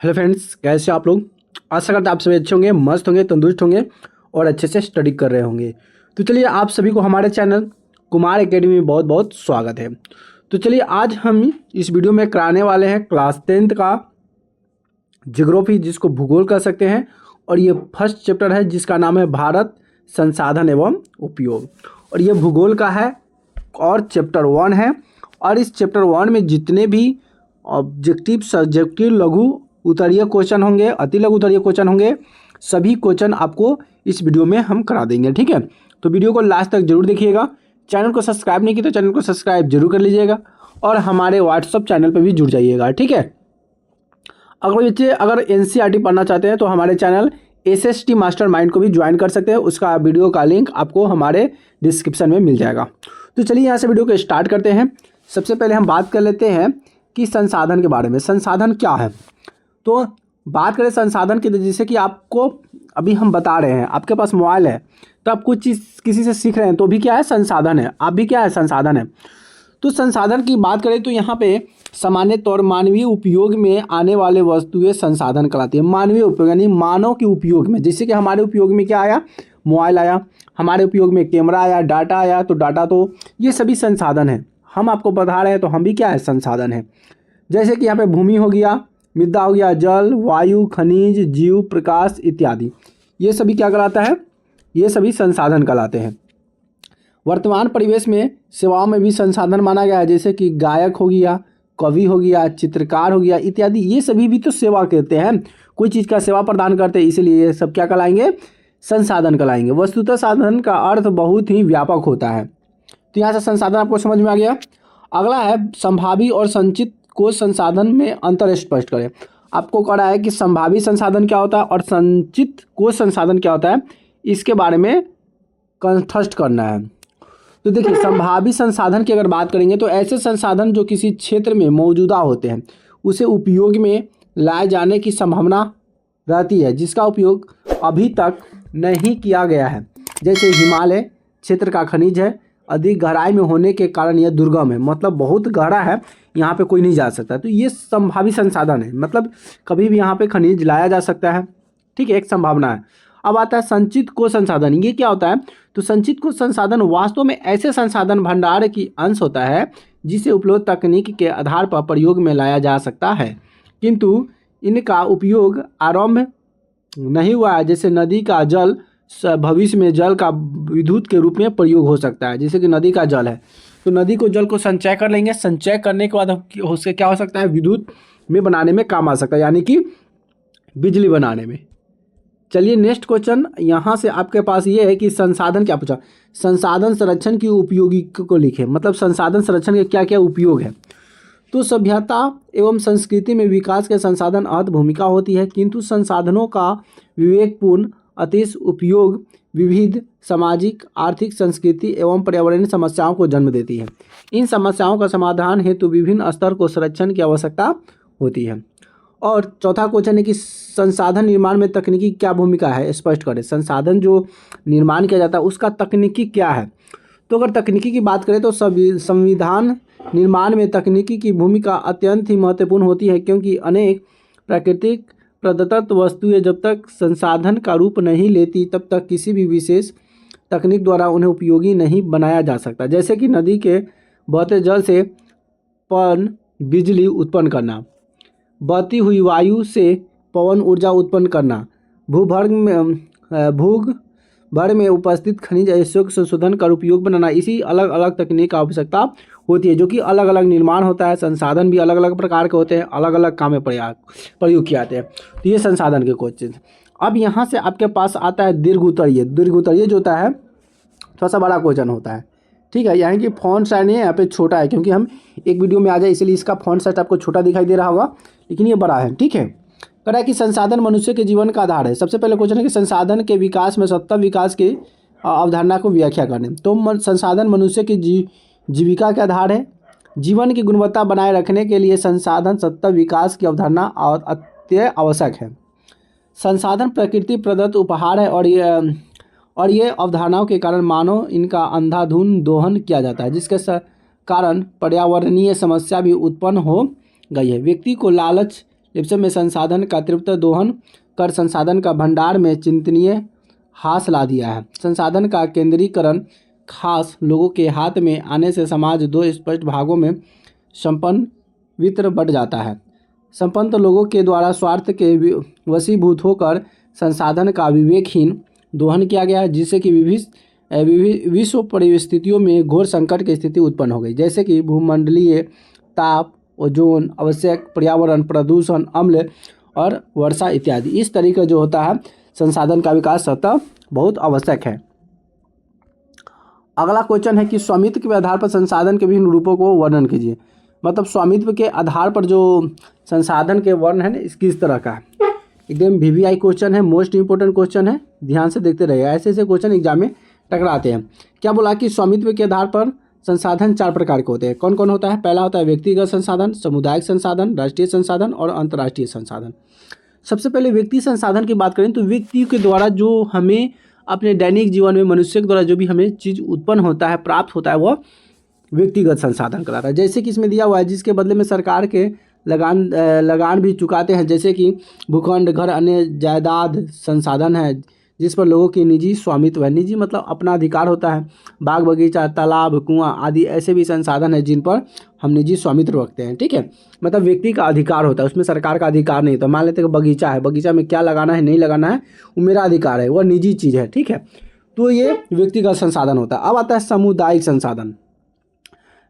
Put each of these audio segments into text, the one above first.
Hello friends, कैसे आप लोग। आशा करते हैं आप सभी अच्छे होंगे, मस्त होंगे, तंदुरुस्त होंगे और अच्छे से स्टडी कर रहे होंगे। तो चलिए, आप सभी को हमारे चैनल कुमार एकेडमी में बहुत बहुत स्वागत है। तो चलिए, आज हम इस वीडियो में कराने वाले हैं क्लास 10th का ज्योग्राफी, जिसको भूगोल कह सकते हैं। और ये फर्स्ट चैप्टर है जिसका नाम है भारत संसाधन एवं उपयोग। और ये भूगोल का है और चैप्टर 1 है। और इस चैप्टर 1 में जितने भी ऑब्जेक्टिव, सब्जेक्टिव, लघु उत्तरीय क्वेश्चन होंगे, अति लघु उत्तरीय क्वेश्चन होंगे, सभी क्वेश्चन आपको इस वीडियो में हम करा देंगे। ठीक है, तो वीडियो को लास्ट तक जरूर देखिएगा। चैनल को सब्सक्राइब नहीं किया तो चैनल को सब्सक्राइब जरूर कर लीजिएगा और हमारे व्हाट्सअप चैनल पर भी जुड़ जाइएगा। ठीक है, अगर बच्चे एनसीईआरटी पढ़ना चाहते हैं तो हमारे चैनल एसएसटी मास्टर माइंड को भी ज्वाइन कर सकते हैं। उसका वीडियो का लिंक आपको हमारे डिस्क्रिप्शन में मिल जाएगा। तो चलिए, यहाँ से वीडियो को स्टार्ट करते हैं। सबसे पहले हम बात कर लेते हैं कि संसाधन के बारे में। संसाधन क्या है, तो बात करें संसाधन की, जैसे कि आपको अभी हम बता रहे हैं, आपके पास मोबाइल है तो आप कुछ चीज़ किसी से सीख रहे हैं तो भी क्या है, संसाधन है। आप भी क्या है, संसाधन है। तो संसाधन की बात करें तो यहाँ पे सामान्य तौर मानवीय उपयोग में आने वाले वस्तुएं संसाधन कहलाती है। मानवीय उपयोग यानी मानव के उपयोग में, जैसे कि हमारे उपयोग में क्या आया, मोबाइल आया, हमारे उपयोग में कैमरा आया, डाटा आया, तो डाटा तो ये सभी संसाधन है। हम आपको बता रहे हैं तो हम भी क्या है, संसाधन है। जैसे कि यहाँ पे भूमि हो गया, मृदा हो गया, जल, वायु, खनिज, जीव, प्रकाश इत्यादि, ये सभी क्या कहलाता है, ये सभी संसाधन कहलाते हैं। वर्तमान परिवेश में सेवाओं में भी संसाधन माना गया है, जैसे कि गायक हो गया, कवि हो गया, चित्रकार हो गया इत्यादि, ये सभी भी तो सेवा कहते हैं। कोई चीज़ का सेवा प्रदान करते हैं, इसीलिए ये सब क्या कहलाएंगे, संसाधन कहलाएंगे। वस्तुतः साधन का अर्थ बहुत ही व्यापक होता है। तो यहाँ से संसाधन आपको समझ में आ गया। अगला है संभावी और संचित कोश संसाधन में अंतर स्पष्ट करें। आपको कह रहा है कि संभावी संसाधन क्या होता है और संचित कोश संसाधन क्या होता है, इसके बारे में कंठस्थ करना है। तो देखिए, संभावी संसाधन की अगर बात करेंगे तो ऐसे संसाधन जो किसी क्षेत्र में मौजूदा होते हैं उसे उपयोग में लाए जाने की संभावना रहती है, जिसका उपयोग अभी तक नहीं किया गया है। जैसे हिमालय क्षेत्र का खनिज है, अधिक गहराई में होने के कारण यह दुर्गम है, मतलब बहुत गहरा है, यहाँ पे कोई नहीं जा सकता। तो ये संभावी संसाधन है, मतलब कभी भी यहाँ पे खनिज लाया जा सकता है। ठीक है, एक संभावना है। अब आता है संचित कोश संसाधन। ये क्या होता है, तो संचित कोश संसाधन वास्तव में ऐसे संसाधन भंडार की अंश होता है जिसे उपलब्ध तकनीक के आधार पर प्रयोग में लाया जा सकता है, किंतु इनका उपयोग आरंभ नहीं हुआ है। जैसे नदी का जल भविष्य में जल का विद्युत के रूप में प्रयोग हो सकता है। जैसे कि नदी का जल है तो नदी को जल को संचय कर लेंगे, संचय करने के बाद उससे क्या हो सकता है, विद्युत में बनाने में काम आ सकता है, यानी कि बिजली बनाने में। चलिए, नेक्स्ट क्वेश्चन यहाँ से आपके पास ये है कि संसाधन क्या पूछा, संसाधन संरक्षण की उपयोगी को लिखे, मतलब संसाधन संरक्षण के क्या क्या उपयोग है। तो सभ्यता एवं संस्कृति में विकास के संसाधन अहम भूमिका होती है, किंतु संसाधनों का विवेकपूर्ण अतिश उपयोग विविध सामाजिक, आर्थिक, संस्कृति एवं पर्यावरणीय समस्याओं को जन्म देती है। इन समस्याओं का समाधान हेतु विभिन्न स्तर को संरक्षण की आवश्यकता होती है। और चौथा क्वेश्चन है कि संसाधन निर्माण में तकनीकी क्या भूमिका है, स्पष्ट करें। संसाधन जो निर्माण किया जाता है उसका तकनीकी क्या है। तो अगर तकनीकी की बात करें तो संविधान निर्माण में तकनीकी की भूमिका अत्यंत ही महत्वपूर्ण होती है, क्योंकि अनेक प्राकृतिक प्रदत्त वस्तुएं जब तक संसाधन का रूप नहीं लेती तब तक किसी भी विशेष तकनीक द्वारा उन्हें उपयोगी नहीं बनाया जा सकता। जैसे कि नदी के बहते जल से बिजली उत्पन्न करना, बहती हुई वायु से पवन ऊर्जा उत्पन्न करना, भूगर्भ में उपस्थित खनिज अवशेषों के संशोधन कर उपयोग बनाना, इसी अलग अलग तकनीक का आवश्यकता होती है, जो कि अलग अलग निर्माण होता है। संसाधन भी अलग अलग प्रकार के होते हैं, अलग अलग काम में प्रयोग किए जाते हैं। तो ये संसाधन के क्वेश्चन। अब यहाँ से आपके पास आता है दीर्घ उत्तरीय। दीर्घ उत्तरीय जो होता है थोड़ा सा बड़ा क्वेश्चन होता है। ठीक है, यानी कि फॉन्ट साइज नहीं है, यहाँ पे छोटा है, क्योंकि हम एक वीडियो में आ जाए इसलिए इसका फॉन्ट साइज आपको छोटा दिखाई दे रहा होगा, लेकिन ये बड़ा है। ठीक है, कह रहा है कि संसाधन मनुष्य के जीवन का आधार है। सबसे पहले क्वेश्चन है कि संसाधन के विकास में सतत विकास की अवधारणा को व्याख्या करें। तो संसाधन मनुष्य की जीविका के आधार है। जीवन की गुणवत्ता बनाए रखने के लिए संसाधन सतत विकास की अवधारणा अत्य आवश्यक है। संसाधन प्रकृति प्रदत्त उपहार है और ये अवधारणाओं के कारण मानव इनका अंधाधुंध दोहन किया जाता है, जिसके कारण पर्यावरणीय समस्या भी उत्पन्न हो गई है। व्यक्ति को लालच जिप्सम में संसाधन का तीव्र दोहन कर संसाधन का भंडार में चिंतनीय ह्रास ला दिया है। संसाधन का केंद्रीकरण खास लोगों के हाथ में आने से समाज दो स्पष्ट भागों में संपन्न वित्र बढ़ जाता है। संपन्न लोगों के द्वारा स्वार्थ के वशीभूत होकर संसाधन का विवेकहीन दोहन किया गया, जिससे कि विश्व परिस्थितियों में घोर संकट की स्थिति उत्पन्न हो गई, जैसे कि भूमंडलीय ताप, ओजोन, आवश्यक पर्यावरण प्रदूषण, अम्ल और वर्षा इत्यादि। इस तरीके जो होता है संसाधन का विकास सतह बहुत आवश्यक है। अगला क्वेश्चन है कि स्वामित्व के आधार पर संसाधन के विभिन्न रूपों को वर्णन कीजिए। मतलब स्वामित्व के आधार पर जो संसाधन के वर्ण है ना, इसकी इस तरह का है। एकदम VVI क्वेश्चन है, मोस्ट इंपोर्टेंट क्वेश्चन है, ध्यान से देखते रहिए। ऐसे ऐसे क्वेश्चन एग्जाम में टकराते हैं। क्या बोला कि स्वामित्व के आधार पर संसाधन 4 प्रकार के होते हैं। कौन कौन होता है? पहला होता है व्यक्तिगत संसाधन, सामुदायिक संसाधन, राष्ट्रीय संसाधन और अंतर्राष्ट्रीय संसाधन। सबसे पहले व्यक्ति संसाधन की बात करें तो व्यक्ति के द्वारा जो हमें अपने दैनिक जीवन में मनुष्य के द्वारा जो भी हमें चीज़ उत्पन्न होता है, प्राप्त होता है, वह व्यक्तिगत संसाधन कहलाता है। जैसे कि इसमें दिया हुआ है, जिसके बदले में सरकार के लगान भी चुकाते हैं, जैसे कि भूखंड, घर, अन्य जायदाद संसाधन है जिस पर लोगों की निजी स्वामित्व है। निजी मतलब अपना अधिकार होता है। बाग बगीचा, तालाब, कुआं आदि ऐसे भी संसाधन है जिन पर हम निजी स्वामित्व रखते हैं। ठीक है, मतलब व्यक्ति का अधिकार होता है, उसमें सरकार का अधिकार नहीं होता। मान लेते हैं कि बगीचा है, बगीचा में क्या लगाना है नहीं लगाना है वो मेरा अधिकार है, वह निजी चीज़ है। ठीक है, तो ये व्यक्तिगत संसाधन होता है। अब आता है सामुदायिक संसाधन।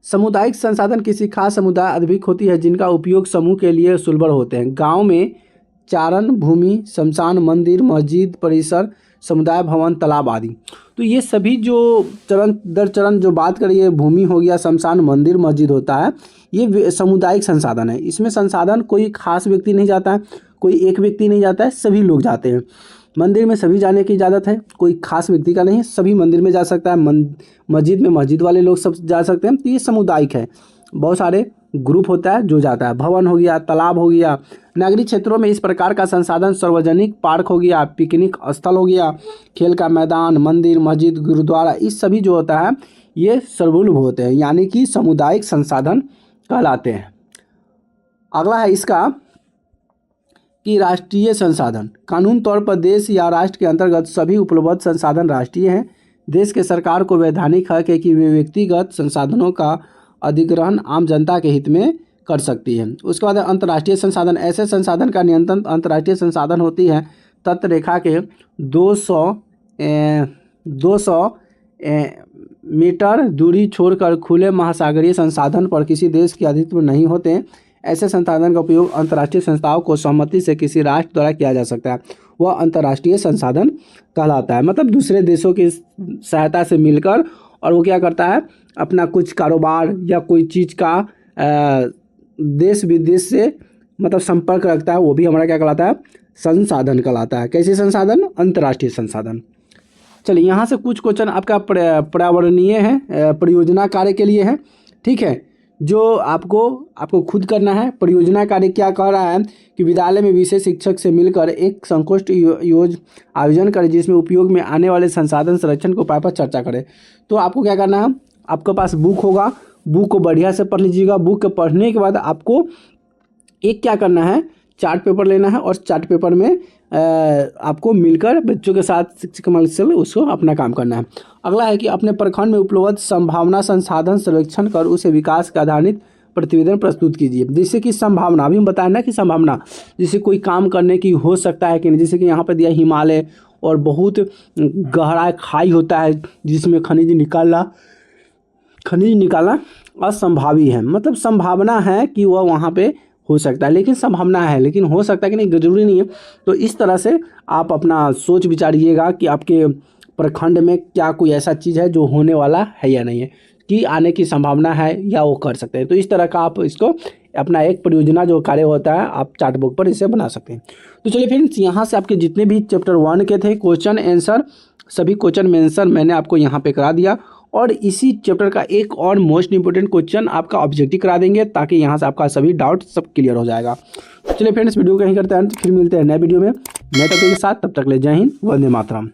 सामुदायिक संसाधन किसी खास समुदाय अधिक होती है जिनका उपयोग समूह के लिए सुलभ होते हैं। गांव में चारण भूमि, शमशान, मंदिर, मस्जिद, परिसर, समुदाय भवन, तालाब आदि। तो ये सभी जो चरण दर चरण जो बात करिए, भूमि हो गया, शमशान, मंदिर, मस्जिद होता है, ये सामुदायिक संसाधन है। इसमें संसाधन कोई खास व्यक्ति नहीं जाता है, कोई एक व्यक्ति नहीं जाता है, सभी लोग जाते हैं। मंदिर में सभी जाने की इजाज़त है, कोई खास व्यक्ति का नहीं है, सभी मंदिर में जा सकता है। मस्जिद में मस्जिद वाले लोग सब जा सकते हैं। तो ये सामुदायिक है, बहुत सारे ग्रुप होता है जो जाता है। भवन हो गया, तालाब हो गया। नगरीय क्षेत्रों में इस प्रकार का संसाधन सार्वजनिक पार्क हो गया, पिकनिक स्थल हो गया, खेल का मैदान, मंदिर, मस्जिद, गुरुद्वारा, इस सभी जो होता है ये सर्वसुलभ होते हैं, यानी कि सामुदायिक संसाधन कहलाते हैं। अगला है इसका कि राष्ट्रीय संसाधन। कानून तौर पर देश या राष्ट्र के अंतर्गत सभी उपलब्ध संसाधन राष्ट्रीय हैं। देश के सरकार को वैधानिक हक है कि वे व्यक्तिगत संसाधनों का अधिग्रहण आम जनता के हित में कर सकती है। उसके बाद अंतर्राष्ट्रीय संसाधन। ऐसे संसाधन का नियंत्रण अंतर्राष्ट्रीय संसाधन होती है। तट रेखा के 200 मीटर दूरी छोड़कर खुले महासागरीय संसाधन पर किसी देश के अधित्व नहीं होते। ऐसे संसाधन का उपयोग अंतर्राष्ट्रीय संस्थाओं को सहमति से किसी राष्ट्र द्वारा किया जा सकता है, वह अंतर्राष्ट्रीय संसाधन कहलाता है। मतलब दूसरे देशों की सहायता से मिलकर, और वो क्या करता है, अपना कुछ कारोबार या कोई चीज़ का देश विदेश से मतलब संपर्क रखता है, वो भी हमारा क्या कहलाता है, संसाधन कहलाता है। कैसे संसाधन? अंतर्राष्ट्रीय संसाधन। चलिए, यहाँ से कुछ क्वेश्चन आपका पर्यावरणीय है, परियोजना कार्य के लिए है। ठीक है, जो आपको खुद करना है। परियोजना कार्य क्या कह रहा है कि विद्यालय में विषय शिक्षक से मिलकर एक संगोष्ठ आयोजन करें जिसमें उपयोग में आने वाले संसाधन संरक्षण के उपाय पर चर्चा करें। तो आपको क्या करना है, आपके पास बुक होगा, बुक को बढ़िया से पढ़ लीजिएगा। बुक के पढ़ने के बाद आपको एक क्या करना है, चार्ट पेपर लेना है और चार्ट पेपर में आपको मिलकर बच्चों के साथ शिक्षक से उसको अपना काम करना है। अगला है कि अपने प्रखंड में उपलब्ध संभावना संसाधन सर्वेक्षण कर उसे विकास का आधारित प्रतिवेदन प्रस्तुत कीजिए। जैसे कि संभावना, अभी हम बताएं ना कि संभावना जैसे कोई काम करने की हो सकता है कि नहीं। जैसे कि यहाँ पर दिया हिमालय और बहुत गहरा खाई होता है जिसमें खनिज निकालना असंभावी है। मतलब संभावना है कि वह वहाँ पे हो सकता है, लेकिन संभावना है, लेकिन हो सकता है कि नहीं, जरूरी नहीं है। तो इस तरह से आप अपना सोच विचारिएगा कि आपके प्रखंड में क्या कोई ऐसा चीज़ है जो होने वाला है या नहीं है, कि आने की संभावना है या वो कर सकते हैं। तो इस तरह का आप इसको अपना एक परियोजना जो कार्य होता है आप चार्ट बुक पर इसे बना सकते हैं। तो चलिए फ्रेंड्स, यहाँ से आपके जितने भी चैप्टर 1 के थे क्वेश्चन आंसर, सभी क्वेश्चन में आंसर मैंने आपको यहाँ पे करा दिया। और इसी चैप्टर का एक और मोस्ट इंपोर्टेंट क्वेश्चन आपका ऑब्जेक्टिव करा देंगे, ताकि यहाँ से आपका सभी डाउट सब क्लियर हो जाएगा। चलिए फ्रेंड्स, वीडियो कहीं करते हैं, फिर मिलते हैं नए वीडियो में नए टॉपिक के साथ। तब तक ले जय हिंद, वंदे मातरम।